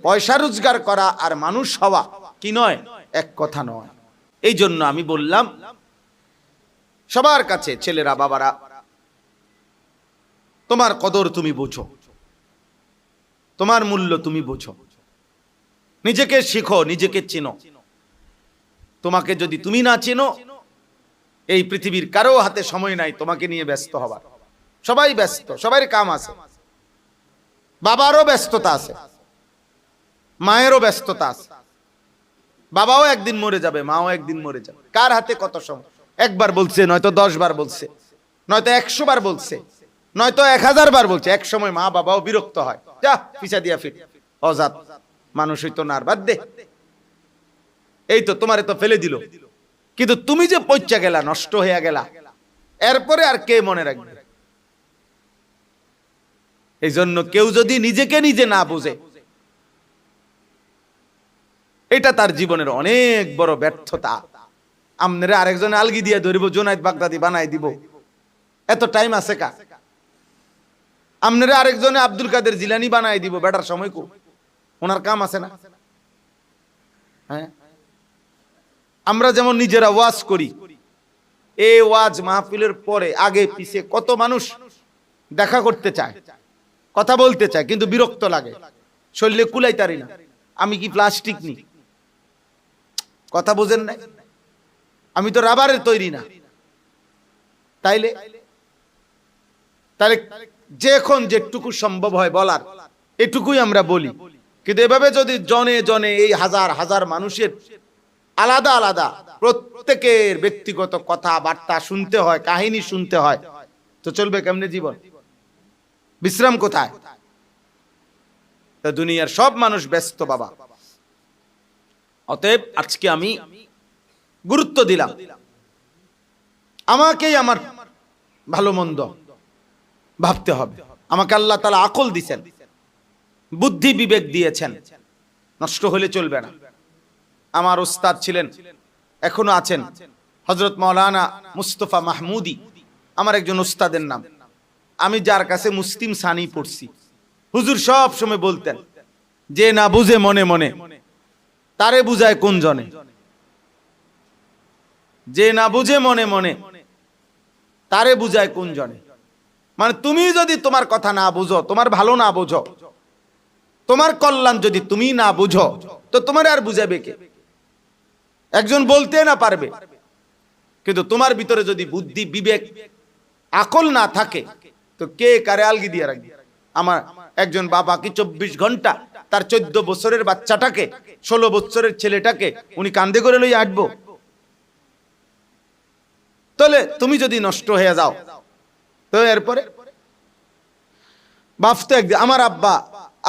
পয়সা রোজগার করা আর মানুষ হওয়া কি নয়, এক কথা নয়। এই জন্য আমি বললাম সবার কাছে, ছেলেরা বাবারা, তোমার কদর তুমি বুঝো, তোমার মূল্য তুমি বুঝো, নিজেকে শিখো, নিজেকে চিনো। তোমাকে যদি তুমি না চিনো, এই পৃথিবীর কারো হাতে সময় নাই তোমাকে নিয়ে ব্যস্ত হবার। সবাই ব্যস্ত, সবার কাম আছে, বাবারও ব্যস্ততা আছে, মায়েরও ব্যস্ততা আছে। বাবাও একদিন মরে যাবে, মাও একদিন মরে যাবে। কার হাতে কত সময়? একবার বলছে, নয়তো 10 বার বলছে, নয়তো 100 বার বলছে, নয়তো 1000 বার বলছে। এক সময় মা বাবাও বিরক্ত হয়, যা পিছা দিয়া ফিট, অজাত মানুষ হইতো না, আর বাদ দে। এই তো তোমারে তো ফেলে দিল, কিন্তু তুমি যে পচা গেলা, নষ্ট হয়ে গেলা, এরপরে আর কে মনে রাখবে? এই জন্য কেউ যদি নিজেকে নিজে না বুঝে, এটা তার জীবনের অনেক বড় ব্যর্থতা। আপনারা আরেকজন আলগি দিয়ে ধরিব, জোনায়েদ বাগদাদি বানাই দিব, এত টাইম আছে কা? আপনারা আরেকজনে আব্দুল কাদের জিলানি বানাই দিব, বেটার সময় কো? ওনার কাম আছে না? হ্যাঁ, আমরা যেমন নিজেরা ওয়াজ করি, এই ওয়াজ মাহফিলের পরে আগে পিছে কত মানুষ দেখা করতে চায়, কথা বলতে চায়, কিন্তু বিরক্ত লাগে, শরীরে কুলাইতারি না। আমি কি প্লাস্টিক নি? কথা বোঝেন নাই? আমি তো রাবারের তৈরি না। তাইলে যখন যেটুকু সম্ভব হয় বলার, এটুকুই আমরা বলি। কিন্তু এভাবে যদি জনে জনে এই হাজার হাজার মানুষের আলাদা আলাদা প্রত্যেকের ব্যক্তিগত কথাবার্তা শুনতে হয়, কাহিনী শুনতে হয়, তো চলবে কেমনে জীবন? বিশ্রাম কোথায়? দুনিয়ার সব মানুষ ব্যস্ত বাবা। অতএব আজকে আমি গুরুত্ব দিলাম, আমাকেই আমার ভালো মন্দ ভাবতে হবে। আমাকে আল্লাহ তাআলা আকল দিয়েছেন, বুদ্ধি বিবেক দিয়েছেন, নষ্ট হলে চলবে না। আমার উস্তাদ ছিলেন, এখনো আছেন, হযরত মাওলানা মুস্তাফা মাহমুদি, আমার একজন উস্তাদের নাম। আমি যার কাছে মুসলিম সানি পড়ছি, হুজুর সব সময় বলতেন, যে না বুঝে মনে মনে তারে বুঝায় কোন জনে। যে না বুঝে মনে মনে তারে বুঝায় কোন জনে। মানে তুমি যদি তোমার কথা না বুঝো, তোমার ভালো না বুঝো, তোমার কল্যাণ যদি তুমি না বুঝো, তো তোমার আর বুঝাবে কে? একজন বলতে না পারবে, কিন্তু তোমার ভিতরে যদি বুদ্ধি বিবেক আকল না থাকে, তো কে কারে আলগি দিয়ে রাখবে? আমার একজন বাবা কি 24 ঘন্টা তার 14 বছরের বাচ্চাটাকে, 16 বছরের ছেলেটাকে উনি কান্দে করে লই আটবো? তাহলে তুমি যদি নষ্ট হয়ে যাও, তো এরপরে বাফতো একদিন, আমার আব্বা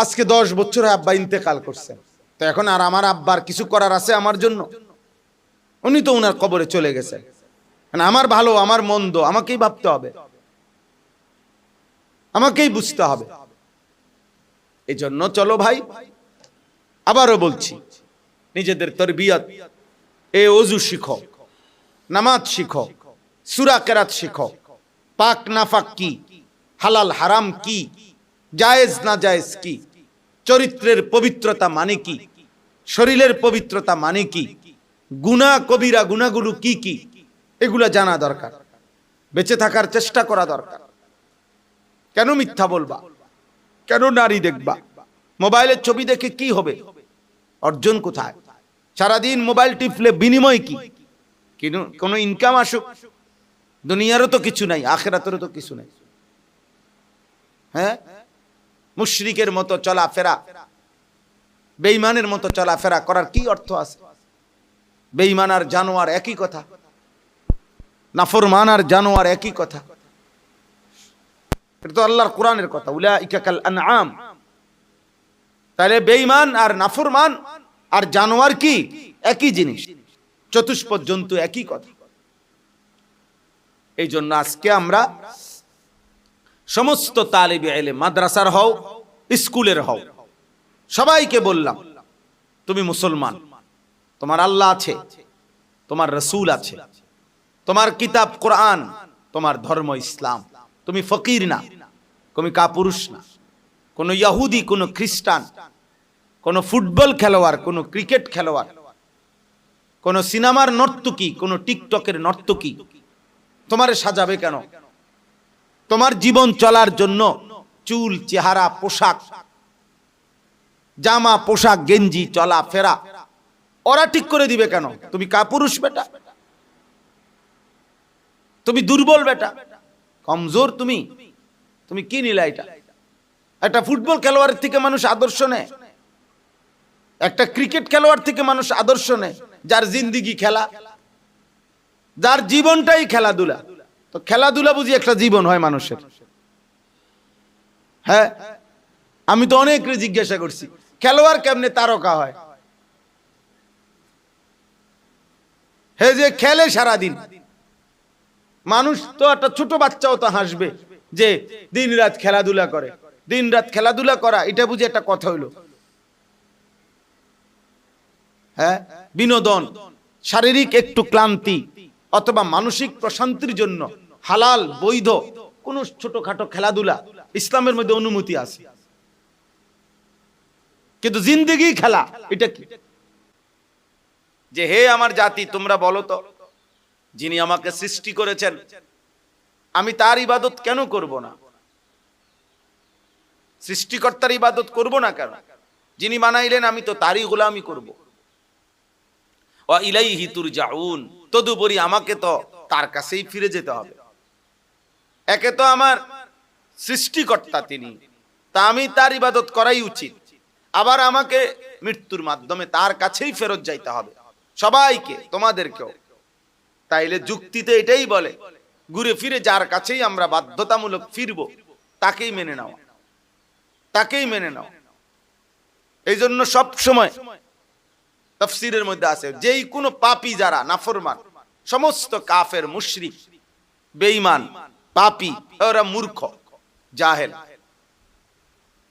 আজকে 10 বছর আব্বা ইন্তেকাল করছেন, তো এখন আর আমার আব্বার কিছু করার আছে আমার জন্য? উনি তো উনার কবরে চলে গেছেন। আমার ভালো আমার মন্দ আমাকেই ভাবতে হবে, আমাকেই বুঝতে হবে। এই জন্য চলো ভাই, আবারও বলছি, নিজেদের তরবিয়ত, ওযু শিখো, নামাজ শিখো, সূরা কেরাত শিখো, পাক নাফাক কি, হালাল হারাম কি, জায়েজ না জায়েজ কি, চরিত্রের পবিত্রতা মানে কি, শরীরের পবিত্রতা মানে কি, গুনাহ কবিরা গুনাহগুলো কি কি, এগুলা জানা দরকার, বেঁচে থাকার চেষ্টা করা দরকার। কেন মিথ্যা বলবা? কেন নারী দেখবা? মোবাইলের ছবি দেখে কি হবে? অর্জন কোথায়? সারাদিন মোবাইল টিপলে বিনিময় কি? কোনো ইনকাম আসুক? দুনিয়ারও তো কিছু নাই, আখিরাতেরও তো কিছু নাই। হ্যাঁ, মুশরিকের মতো চলাফেরা, বেঈমানের মতো চলাফেরা করার কি অর্থ আছে? বেঈমান আর জানোয়ার একই কথা, নাফরমান আর জানোয়ার একই কথা। এটা তো আল্লাহর কোরআনের কথা, উলাইকা কাল আনআম। তাহলে বেঈমান আর নাফরমান আর জানোয়ার কি? একই জিনিস, চতুষ্পদ জন্তু একই কথা। এই জন্য আজকে আমরা সমস্ত তালিবে ইলম, মাদ্রাসার হও স্কুলের হও, সবাইকে বললাম, তুমি মুসলমান, তোমার আল্লাহ আছে, তোমার রাসূল আছে, তোমার কিতাব কোরআন, তোমার ধর্ম ইসলাম। তুমি ফকির না, তুমি কাপুরুষ না, কোন ইহুদি, কোন খ্রিস্টান, কোন ফুটবল খেলোয়াড়, কোন ক্রিকেট খেলোয়াড়, কোন সিনেমার নর্তকী, কোন টিকটকের নর্তকী তোমারে সাজাবে কেন? তোমার জীবন চলার জন্য চুল, চেহারা, পোশাক, জামা, পোশাক, গেঞ্জি, চলা ফেরা ওরা ঠিক করে দিবে কেন? তুমি কাপুরুষ বেটা, তুমি দুর্বল বেটা, কমজোর তুমি। তুমি কি নিলা এটা? একটা ফুটবল খেলোয়াড়ের থেকে মানুষ আদর্শ নেয়, একটা ক্রিকেট খেলোয়াড় থেকে মানুষ আদর্শ নেয়, যার জিন্দিগি খেলা, যার জীবনটাই খেলাধুলা। তো খেলাধুলা বুঝি একটা জীবন হয় মানুষের? হ্যাঁ, আমি তো অনেকরে জিজ্ঞাসা করছি খেলোয়াড় কেমনে তারকা হয়? হে যে খেলে সারাদিন, মানুষ তো একটা ছোট বাচ্চাও তো হাসবে যে দিন রাত খেলাধুলা করে। দিন রাত খেলাধুলা করা এটা বুঝি একটা কথা হইলো? হ্যাঁ, বিনোদন, শারীরিক একটু ক্লান্তি অথবা মানসিক প্রশান্তির জন্য হালাল বৈধ কোন ছোটখাটো খেলাধুলা ইসলামের মধ্যে অনুমতি আছে, কিন্তু জিন্দেগি খেলা এটা কি? যে হে আমার জাতি, তোমরা বলো তো, যিনি আমাকে সৃষ্টি করেছেন আমি তার ইবাদত কেন করব না? সৃষ্টিকর্তার ইবাদত করব না কেন? যিনি বানাইলেন আমি তো তারই গোলামি করব। ওয়া ইলাইহি তুরজাউন, তদুপরি আমাকে তো তার কাছেই ফিরে যেতে হবে। একে তো আমার সৃষ্টিকর্তা তিনি, তা আমি তার ইবাদত করাই উচিত। আবার আমাকে মৃত্যুর মাধ্যমে তার কাছেই ফেরত যাইতে হবে, সবাইকে, তোমাদেরকেও। তাইলে যুক্তিতে এটাই বলে, ঘুরে ফিরে যার কাছেই আমরা বাধ্যতামূলক ফিরব তাকেই মেনে নাও, তাকেই মেনে নাও। এই জন্য সব সময় তাফসীরের মধ্যে আছে, যেই কোনো পাপী যারা নাফরমান, সমস্ত কাফের, মুশরিক, বেঈমান, পাপী, ওরা মূর্খ, জাহেল।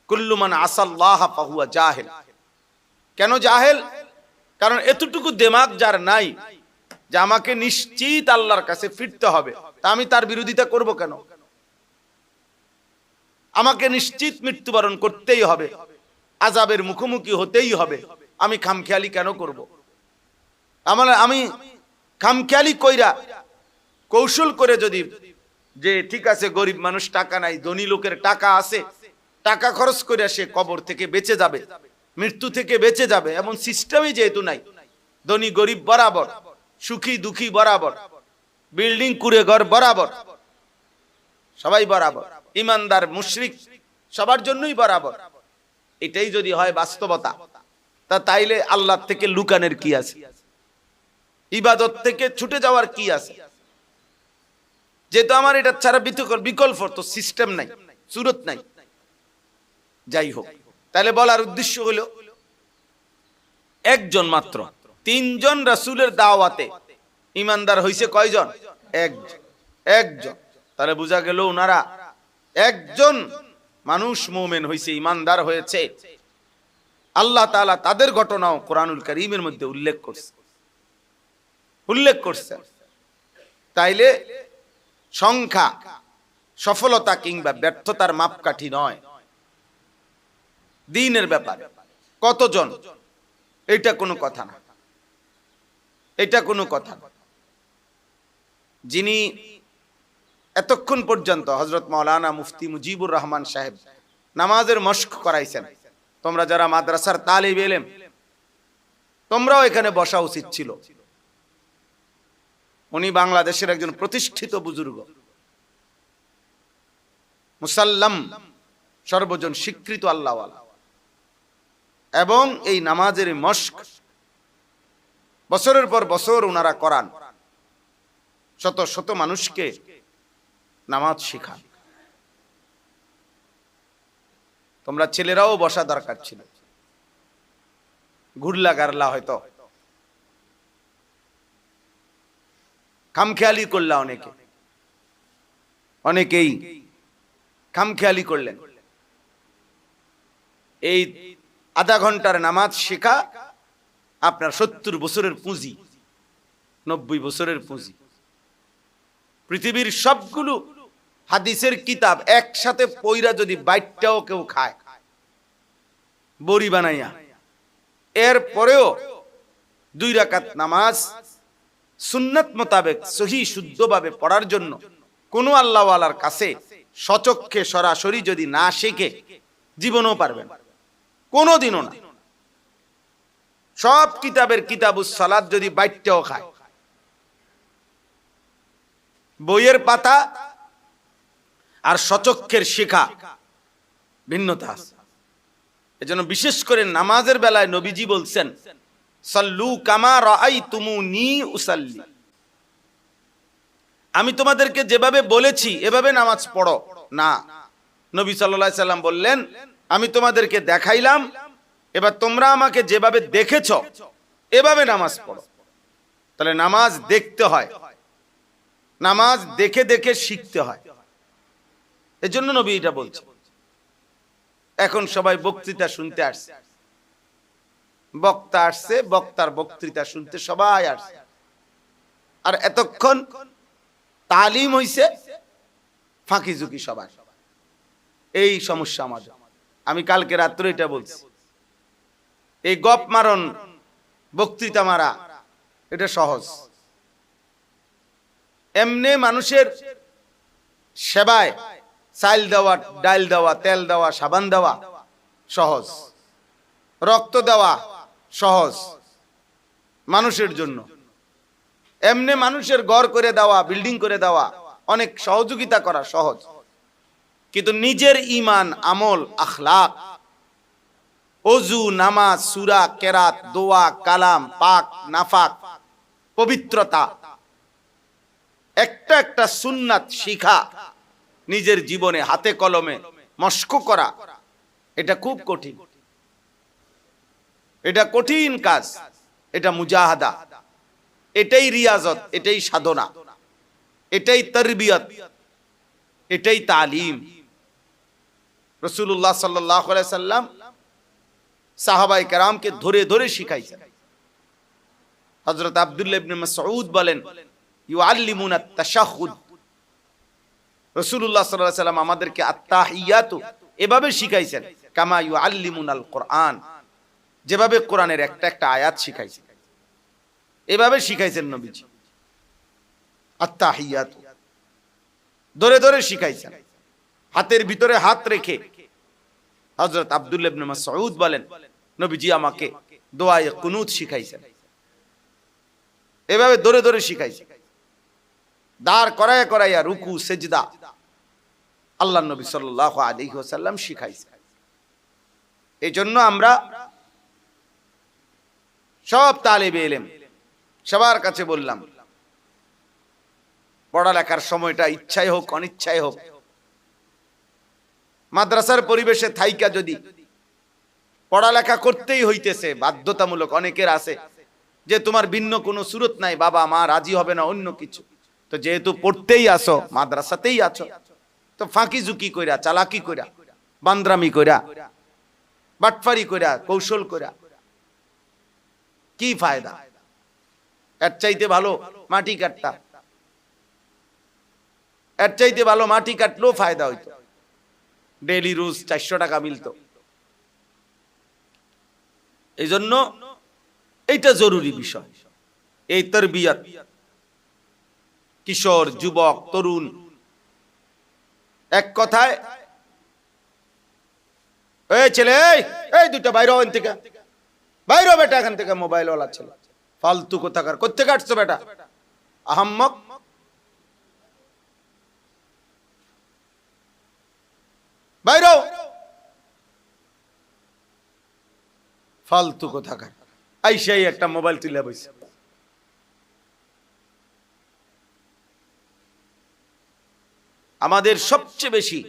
কুল্লু মান আসাল্লাহ ফাহুয়া জাহেল। কেন জাহেল? কারণ এতটুকু দিমাগ যার নাই যে আমাকে নিশ্চিত আল্লাহর কাছে ফিরতে হবে, তা আমি তার বিরোধিতা করব কেন? আমাকে নিশ্চিত মৃত্যুবরণ করতেই হবে, আযাবের মুখোমুখি হতেই হবে, আমি খামখেয়ালি কেন করব? আমি খামখেয়ালি কইরা কৌশল করে যদি, যে ঠিক আছে গরিব মানুষ টাকা নাই, ধনী লোকের টাকা আছে, টাকা খরচ করে সে কবর থেকে বেঁচে যাবে, মৃত্যু থেকে বেঁচে যাবে, এমন সিস্টেমই যেহেতু নাই, ধনী গরিব বরাবর, সুখী দুঃখী বরাবর, বিল্ডিং কুড়ে ঘর বরাবর, সবাই বরাবর, ইমানদার মুশরিক সবার জন্যই বরাবর, এটাই যদি হয় বাস্তবতা, তা তাইলে আল্লাহ থেকে লুকানের কি আছে? ইবাদত থেকে ছুটে যাওয়ার কি আছে? যেহেতু আমার এটা ছাড়া বিকল্প তো সিস্টেম নাই, সুরত নাই। যাই হোক, তাহলে বলার উদ্দেশ্য হলো একজন মাত্র, 3 জন রাসূলের দাওয়াতে ইমানদার হইছে কয়জন? একজন। তাহলে বোঝা গেল ওনারা একজন মানুষ মুমিন হইছে, ইমানদার হয়েছে। আল্লাহ তাআলা তাদের ঘটনাও কোরআনুল কারীমের মধ্যে উল্লেখ করছে। তাইলে সংখ্যা সফলতা কিংবা ব্যর্থতার মাপকাঠি নয়, দ্বীনের ব্যাপারে কতজন, এটা কোনো কথা না, এটা কোনো কথা না। যিনি এতক্ষণ পর্যন্ত হযরত মাওলানা মুফতি মুজিবুর রহমান সাহেব নামাজের মশক করাইছেন, তোমরা যারা মাদ্রাসার তালিব ইলম, তোমরাও এখানে বসা উচিত ছিল। উনি বাংলাদেশের একজন প্রতিষ্ঠিত বুজুর্গ, মুসাল্লাম, সর্বজন স্বীকৃত আল্লাহওয়ালা, এবং এই নামাজের মশক বছরের পর বছর ওনারা করান, শত শত মানুষকে নামাজ শেখান। তোমরা ছেলেরাও বসা দরকার ছিল, ঘুরলা গারলা, হয়তো খামখেয়ালি করলা, অনেকেই খামখেয়ালি করলেন। এই আধা ঘন্টার নামাজ শেখা আপনার 70 বছরের পুঁজি, 90 বছরের পুঁজি। পৃথিবীর সবগুলো হাদিসের কিতাব একসাথে পইরা যদি বাইটটাও কেউ খায়, বড়ি বানাইয়া, এর পরেও 2 রাকাত নামাজ সুন্নাত মোতাবেক সহি শুদ্ধভাবে পড়ার জন্য কোন আল্লাহওয়ালার কাছে সচক্ষে সরাসরি যদি না শিখে জীবনও পারবেন, কোনোদিনও না। সব কিতাবের কিতাবুস সালাত যদি বাইটটাও খায়, বইয়ের পাতা আর সচক্ষের শিখা ভিন্নতা আছে। এজন্য বিশেষ করে নামাজের বেলায় নবীজি বলছেন, সাল্লু কামা রাআইতুমুনি উসাল্লি, আমি তোমাদেরকে যেভাবে বলেছি এভাবে নামাজ পড়ো না। নবী সাল্লাল্লাহু আলাইহি সাল্লাম বললেন, আমি তোমাদেরকে দেখাইলাম, এবার তোমরা আমাকে যেভাবে দেখেছো এভাবে নামাজ পড়ো। তাহলে নামাজ দেখতে হয়, নামাজ দেখে দেখে শিখতে হয়। এজন্য নবী এটা বলছে। এখন সবাই বক্তৃতা শুনতে আসছে, বক্তা আসছে, বক্তার বক্তৃতা শুনতে সবাই আসছে, আর এতক্ষণ তালিম হইছে ফাঁকি ঝুঁকি সবার। এই সমস্যা আমাদের। আমি কালকে রাত্রে এটা বলছি, এই গপ মারণ বক্তৃতা মারা এটা সহজ। এমনি মানুষের সেবায় চাল দেওয়া, ডাল দেওয়া, তেল দেওয়া, সাবান দেওয়া সহজ, রক্ত দেওয়া সহজ মানুষের জন্য। এমনি মানুষের ঘর করে দেওয়া, বিল্ডিং করে দেওয়া, অনেক সহযোগিতা করা সহজ। কিন্তু নিজের ঈমান, আমল, আখলাক, ওযু, নামাজ, সূরা, কেরাত, দোয়া, কালাম, পাক নাফাক, পবিত্রতা, একটা একটা সুন্নাত শিখা, নিজের জীবনে হাতে কলমে মশক করা, এটা খুব কঠিন। এটা কঠিন কাজ, এটা মুজাহাদা, এটাই রিয়াজত, এটাই সাধনা, এটাই তারবিয়ত, এটাই তালিম। রাসূলুল্লাহ সাল্লাল্লাহু আলাইহি সাল্লাম সাহাবায়ে কেরামকে ধরে ধরে শিখাইছেন। হযরত আব্দুল্লাহ ইবনে মাসউদ বলেন, ইউআল্লিমুনা আত-তাশাহুদ, রাসূলুল্লাহ সাল্লাল্লাহু আলাইহি সাল্লাম আমাদেরকে আত-তাহিয়াতু এভাবে শিখাইছেন, কামা ইউআল্লিমুনাল কুরআন, যেভাবে কোরআনের একটা একটা আয়াত শিখাইছেন এভাবে শিখাইছেন নবীজি। আত-তাহিয়াতু ধরে ধরে শিখাইছেন, হাতের ভিতরে হাত রেখে। হযরত আব্দুল্লাহ ইবনে মাসউদ বলেন, নবীজি আমাকে দোয়ায়ে কুনুত শিখাইছেন, এভাবে ধরে ধরে শিখাইছেন। দাঁড় করায় করাইয়া রুকু সেজদা আল্লাহর নবী সাল্লাল্লাহু আলাইহি ওয়াসাল্লাম শিখাইছেন। এই জন্য আমরা সব তালেবে ইলম সবার কাছে বললাম, পড়ালেখার সময়টা ইচ্ছাই হোক অনিচ্ছাই হোক, মাদ্রাসার পরিবেশে থাইকা যদি পড়ালেখা করতেই হইতেছে বাধ্যতামূলক, অনেকের আছে যে তোমার ভিন্ন কোনো সুরত নাই, বাবা মা রাজি হবে না অন্য কিছু, তো যেহেতু পড়তেই আসো, মাদ্রাসাতেই আছো, তো ফাঁকি ঝুঁকি কইরা, চালাকি কইরা, বান্দ্রামি কইরা, বাটফারি কইরা, কৌশল কইরা কি ফায়দা? এর চাইতে ভালো মাটি কাটতা, এর চাইতে ভালো মাটি কাটলেও ফায়দা হইতো, ডেইলি রোজ 400 টাকা মিলতো। এই জন্য এইটা জরুরি বিষয়, এই তারবিয়ত। কিশোর, যুবক, তরুণ, এক কথায় এই ছেলে, এই দুইটা বাইরে হন থেকে, বাইরে বেটা এখান থেকে, মোবাইল ওয়ালা ছেলে, ফালতু কোথাকার, কোত্থেকে আসছো বেটা, আহাম্মক। বাইরে ফালতু কোথাকার, আইসাই একটা মোবাইল তুলে বইছে। আমাদের সবচেয়ে বেশি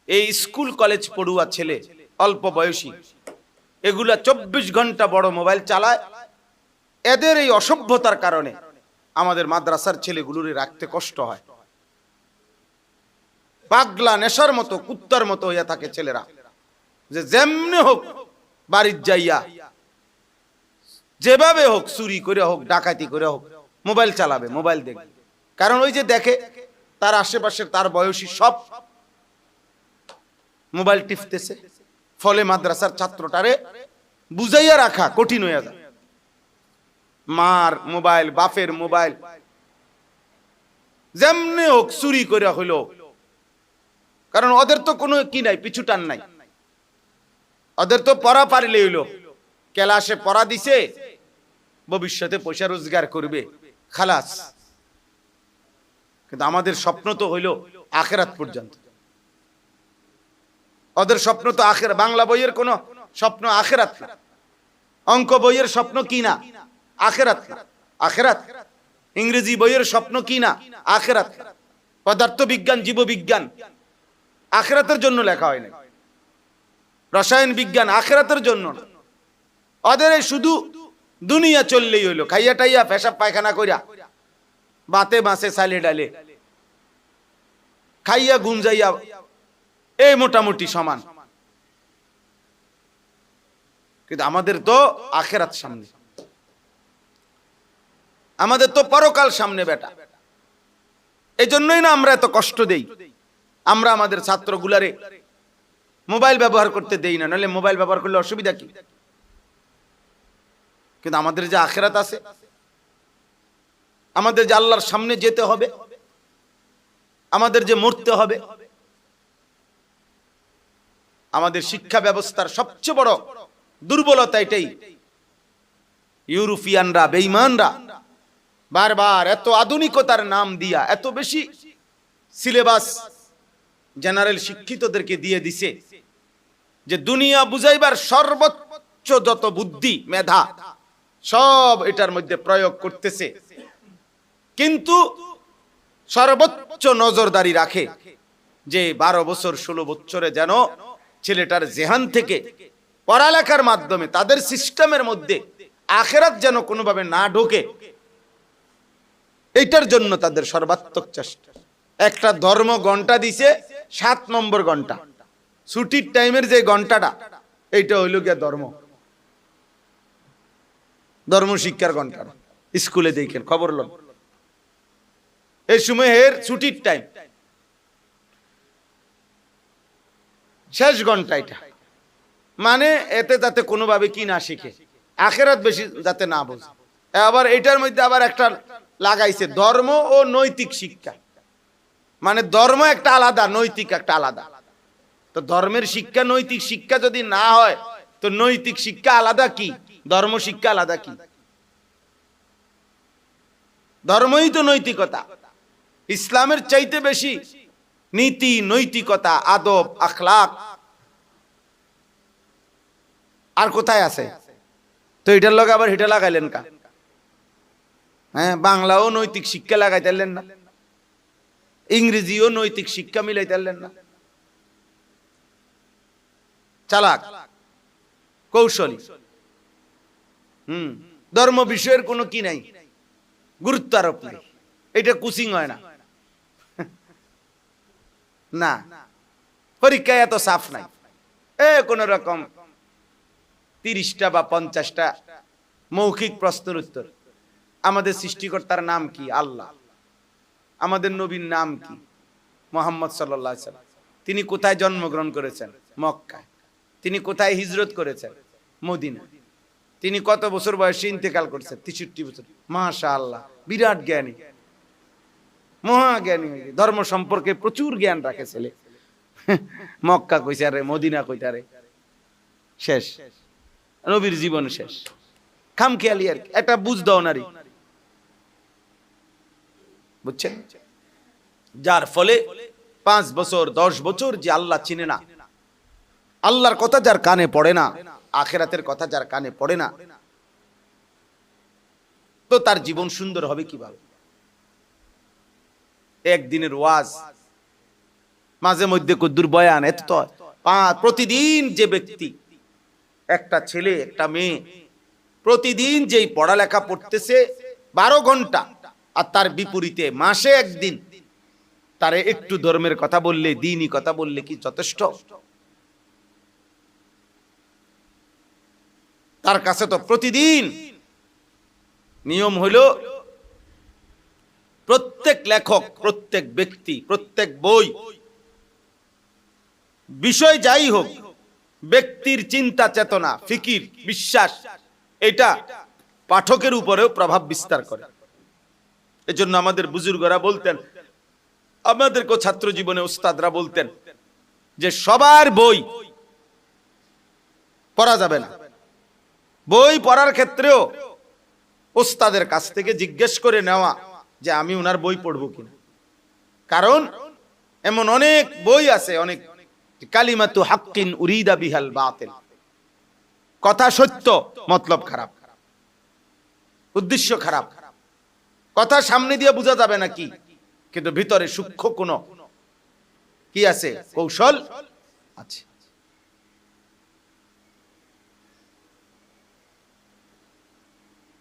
এই স্কুল কলেজ পড়ুয়া ছেলে, অল্প বয়সী, এগুলা 24 ঘন্টা বড় মোবাইল চালায়। এদের এই অসভ্যতার কারণে আমাদের মাদ্রাসার ছেলেগুলোর রাখতে কষ্ট হয়। পাগলা নেশার মতো, কুত্তার মতো হইয়া থাকে ছেলেরা, যে যেমনে হোক বাড়ির যাইয়া, যেভাবে হোক, চুরি করে হোক, ডাকাতি করে হোক, মোবাইল চালাবে, মোবাইল দেখবে। কারণ ওই যে দেখে তার আশেপাশে তার বয়সী সব মোবাইল টিপতেছে, ফলে মাদ্রাসার ছাত্রটারে বুঝাইয়া রাখা কঠিন হয়ে যায়। মার মোবাইল, বাপের মোবাইল, যেমনি হোক চুরি করে হইল, কারণ ওদের তো কোনো কি নাই, পিছু টান নাই। ওদের তো পড়া পারিলে হইল, ক্লাসে পড়া দিছে, ভবিষ্যতে পয়সা রোজগার করবে, খালাস। কিন্তু আমাদের স্বপ্ন তো হইল আখিরাত পর্যন্ত। ওদের স্বপ্ন তো আখিরাত। বাংলা বইয়ের কোন স্বপ্ন আখিরাত না, অঙ্ক বইয়ের স্বপ্ন কি না? আখিরাত না, আখিরাত। ইংরেজি বইয়ের স্বপ্ন কি না? আখিরাত। পদার্থ বিজ্ঞান, জীববিজ্ঞান আখিরাতের জন্য লেখা হয় না। রসায়ন বিজ্ঞান আখিরাতের জন্য না। ওদের শুধু দুনিয়া চললেই হইলো, খাইয়া টাইয়া পেশাব পায়খানা কইরা বাতে বাসে সালে ডালে খাইয়া গুঞ্জাইয়া এই মোটামুটি সমান। কিন্তু আমাদের তো আখিরাত সামনে, আমাদের তো পরকাল সামনে বেটা। এই জন্যই না আমরা এত কষ্ট দেই। আমরা আমাদের ছাত্রগুলারে মোবাইল ব্যবহার করতে দেই না, নাহলে মোবাইল ব্যবহার করলে অসুবিধা কি? কিন্তু আমাদের যে আখিরাত আছে, আমাদের যে আল্লাহর সামনে যেতে হবে, আমাদের যে মরতে হবে, আমাদের শিক্ষা ব্যবস্থার সবচেয়ে বড় দুর্বলতা এটাই। ইউরোপিয়ানরা, বেঈমানরা বারবার এত আধুনিকতার নাম দিয়া এত বেশি সিলেবাস জেনারেল শিক্ষিতদেরকে দিয়ে দিছে যে দুনিয়া বুঝাইবার সর্বোচ্চ যত বুদ্ধি মেধা সব এটার মধ্যে প্রয়োগ করতেছে, কিন্তু সর্বোচ্চ নজরদারি রাখে যে 12 বছর 16 বছরে যেন ছেলেটার জেহান থেকে পড়ালেখার মাধ্যমে তাদের সিস্টেমের মধ্যে আখিরাত যেন কোনোভাবে না ঢোকে, এইটার জন্য তাদের সর্বাত্মক চেষ্টা। একটা ধর্ম ঘন্টা দিছে 7 নম্বর ঘন্টা, ছুটির টাইমের যে ঘন্টাটা, এইটা হইল গিয়া ধর্ম শিক্ষার ঘন্টা। স্কুলে দেখেন, খবর লন, এই সময় এর ছুটির টাইম শেষ ঘন্টা। এটা মানে এতে যাতে কোনোভাবে কি না শিখে, আখিরাত বেশি যাতে না বোঝে। আবার এটার মধ্যে আবার একটা লাগাইছে ধর্ম ও নৈতিক শিক্ষা, মানে ধর্ম একটা আলাদা, নৈতিক একটা আলাদা। তো ধর্মের শিক্ষা নৈতিক শিক্ষা যদি না হয়, তো নৈতিক শিক্ষা আলাদা কি, ধর্ম শিক্ষা আলাদা কি? ধর্মই তো নৈতিকতা। ইসলামের চাইতে বেশি নীতি, নৈতিকতা, আদব, আখলাক আর কোথায় আছে? তো এটার লগে আবার হেটা লাগাইলেন কা? হ্যাঁ, বাংলাও নৈতিক শিক্ষা লাগাইতেলেন না, ইংরেজিও নৈতিক শিক্ষা মিলাইতেলেন না। চালাক, কৌশলী। ধর্ম বিষয়ের কোনো কি নাই, গুরুত্ব আরোপ নাই। এটা কোচিং হয় না, না পরীক্ষায় এত সাফ নাই। কোন রকম 30টা বা 50টা মৌখিক প্রশ্নের উত্তর। আমাদের সৃষ্টিকর্তার নাম কি? আল্লাহ। আমাদের নবীর নাম কি? মুহাম্মদ সাল্লাল্লাহু আলাইহি সাল্লাম। তিনি কোথায় জন্মগ্রহণ করেছেন? মক্কায়। তিনি কোথায় হিজরত করেছেন? মদিনা। তিনি কত বছর বয়সে ইন্তেকাল করেছেন? 63 বছর। মাশাআল্লাহ, বিরাট জ্ঞানী, মহাজ্ঞানী। ধর্ম সম্পর্কে প্রচুর জ্ঞান রাখে ছেলে। মক্কা কইছে রে, মদিনা কইতা রে, শেষ। নবীর জীবন শেষ। খামখেয়ালি আর একটা বুঝ দাও নারী, বুঝছেন? যার ফলে 5 বছর 10 বছর যে আল্লাহ চিনে না, আল্লাহর কথা যার কানে পড়ে না, আখিরাতের কথা যার কানে পড়ে না, তো তার জীবন সুন্দর হবে কিভাবে? একদিনের ওয়াজ, মাঝে মধ্যে কুদ্দুর বয়ান, এত তো প্রতিদিন যে ব্যক্তি, একটা ছেলে একটা মেয়ে প্রতিদিন যেই পড়ালেখা পড়তেছে 12 ঘন্টা, আর তার বিপরীতে মাসে একদিন তারে একটু ধর্মের কথা বললে, দ্বীনি কথা বললে কি যথেষ্ট? তার কাছে তো প্রতিদিন নিয়ম হলো প্রত্যেক লেখক, প্রত্যেক ব্যক্তি, প্রত্যেক বই, বিষয় যাই হোক, ব্যক্তির চিন্তা চেতনা, ফিকির, বিশ্বাস, এটা পাঠকের উপরেও প্রভাব বিস্তার করে। এজন্য আমাদের বুজুর্গরা বলতেন, আমাদেরকে ছাত্র জীবনে উস্তাদরা বলতেন যে সবার বই পড়া যাবে না, বই পড়ার ক্ষেত্রেও উস্তাদের কাছ থেকে জিজ্ঞেস করে নেওয়া যে আমি উনার বই পড়বো কিনা। কারণ এমন অনেক বই আছে, অনেক কালিমাতু হাক্কিন উরিদা বিহাল বাতিল, কথা সত্য মতলব খারাপ, উদ্দেশ্য খারাপ, কথা সামনে দিয়ে বোঝা যাবে না কি, কিন্তু ভিতরে সূক্ষ্ম কোন কি আছে, কৌশল আছে।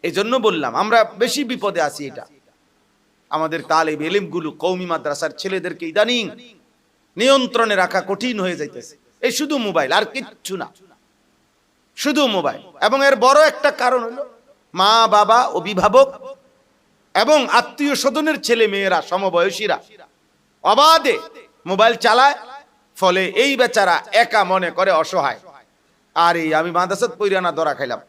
এই জন্য বললাম আমরা বেশি বিপদে আছি। এটা আমাদের তালেব ইলম গুলো কওমি মাদ্রাসার ছেলেদেরকে ইদানিং নিয়ন্ত্রণে রাখা কঠিন হয়ে যাইতেছে। এই শুধু মোবাইল, আর কিচ্ছু না, শুধু মোবাইল। এবং এর বড় একটা কারণ হলো মা বাবা, অভিভাবক এবং আত্মীয় স্বজনের ছেলে মেয়েরা, সমবয়সীরা অবাধে মোবাইল চালায়, ফলে এই বেচারা একা মনে করে অসহায়, আরে আমি মাদ্রাসাত পড়িয়া না ধরা খাইলাম,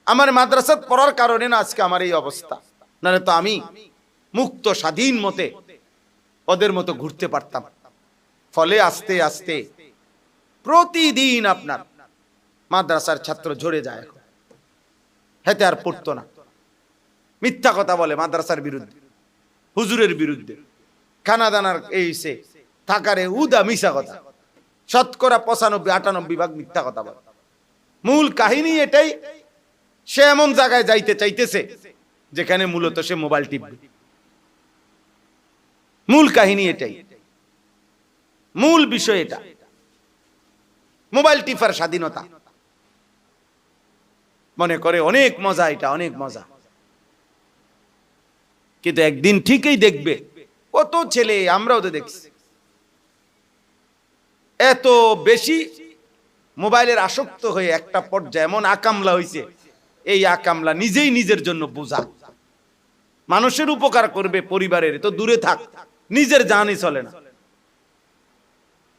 আমার মাদ্রাসাত পড়ার কারণে না আজকে আমার এই অবস্থা, নাহলে তো আমি মুক্ত স্বাধীন মতে ওদের মতো ঘুরতে পারতাম। ফলে আস্তে আস্তে প্রতিদিন আপনার মাদ্রাসার ছাত্র ঝরে যায়, হেতে আর পড়তো না, মিথ্যা কথা বলে মাদ্রাসার বিরুদ্ধে, হুজুরের বিরুদ্ধে, খানা দানার এই সে থাকারে উদা মিশা কথা, শতকরা 95-98 ভাগ মিথ্যা কথা বলে। মূল কাহিনী এটাই, সে এমন জায়গায় যাইতে চাইতেছে যেখানে মূলত সে মোবাইল টিপবে। মূল কাহিনী এটাই, মূল বিষয় এটা, মোবাইল টিপার স্বাধীনতা, মনে করে অনেক মজা, এটা অনেক মজা। কিন্তু একদিন ঠিকই দেখবে কত ছেলে, আমরাও তো দেখছি, এত বেশি মোবাইলের আসক্ত হয়ে একটা পর্যায়ে এমন আকামলা হইছে, এই আকামলা নিজেই নিজের জন্য বোঝা, মানুষের উপকার করবে পরিবারের তো দূরে থাক, নিজের জানই চলে না,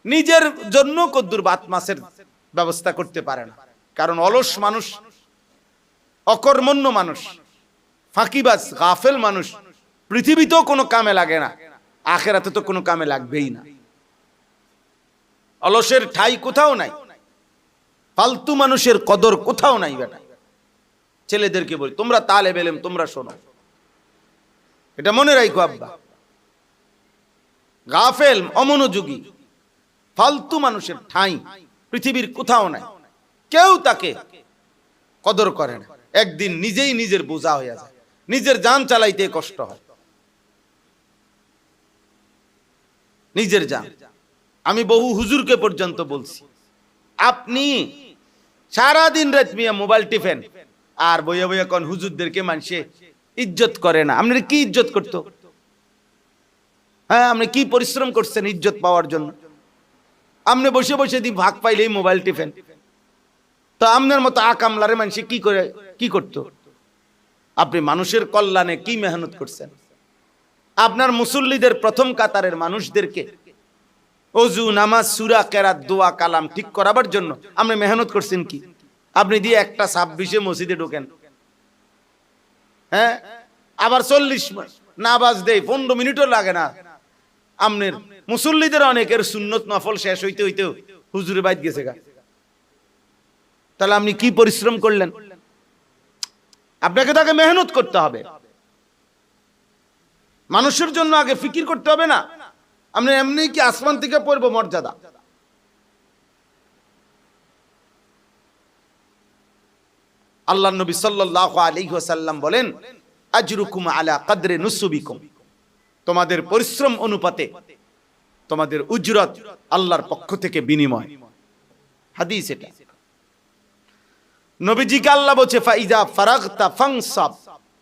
নিজের জন্য কদ্দুর বাত মাসের ব্যবস্থা করতে পারে না। কারণ অলস মানুষ, অকর্মণ্য মানুষ, ফাঁকিবাজ, গাফেল মানুষ পৃথিবীতেও কোনো কামে লাগে না, আখেরাতে তো কোনো কামে লাগবেই না। অলসের ঠাই কোথাও নাই, ফালতু মানুষের কদর কোথাও নাই। বেটা ছেলেদেরকে বলি, তোমরা তালেব ইলম, তোমরা শোনো, এটা মনে রাখো আব্বা, গাফেল, অমনোযোগী, ফালতু মানুষের ঠাই পৃথিবীর কোথাও নাই, কেউ তাকে কদর করে না। একদিন নিজেই নিজের বোঝা হয়ে যায়, নিজের জান চালাইতে কষ্ট হয়, নিজের জান। আমি বহু হুজুরকে পর্যন্ত বলছি, আপনি সারাদিন রাত মিয়া মোবাইল টিপেন আর বইয়া বইয়া কোন হুজুরদেরকে মানুষে ইজ্জত করে না, আপনার কি ইজ্জত করতো? হ্যাঁ, আপনি কি পরিশ্রম করছেন ইজ্জত পাওয়ার জন্য? আপনি বসে বসে দি ভাগ পাইলেই মোবাইল টিপেন, তো আপনার মতো আকামলারে মানুষে কি করে কি করতো? আপনি মানুষের কল্যাণে কি মেহনত করছেন? আপনার মুসল্লিদের প্রথম কাতারের মানুষদেরকে ওযু, নামাজ, সূরা, কেরাত, দোয়া, কালাম ঠিক করাবার জন্য আপনি মেহনত করছেন কি? আপনি দিয়ে 1:26 মসজিদে ঢোকেন, হ্যাঁ, আবার 40 নামাজ দেয়, 15 মিনিটও লাগে না। আপনার মুসল্লিদের অনেকের সুন্নত নফল শেষ হইতে হইতে হুজুরে বাইত গেছে গা, তাহলে আপনি কি পরিশ্রম করলেন? আপনাকে তাকে মেহনত করতে হবে, মানুষের জন্য আগে ফিকির করতে হবে না। আপনি এমনি কি আসমান থেকে পড়বো মর্যাদা? আল্লাহ নবী সাল্লাল্লাহু আলাইহি ওয়াসাল্লাম বলেন, আজরুকুম আলা কদরে নুসুবিকুম, তোমাদের পরিশ্রম অনুপাতে তোমাদের উজরত আল্লাহর পক্ষ থেকে বিনিময়। হাদিস এটা। নবীজিকে আল্লাহ বলছে, ফাইজা ফারাগতা ফানসাব,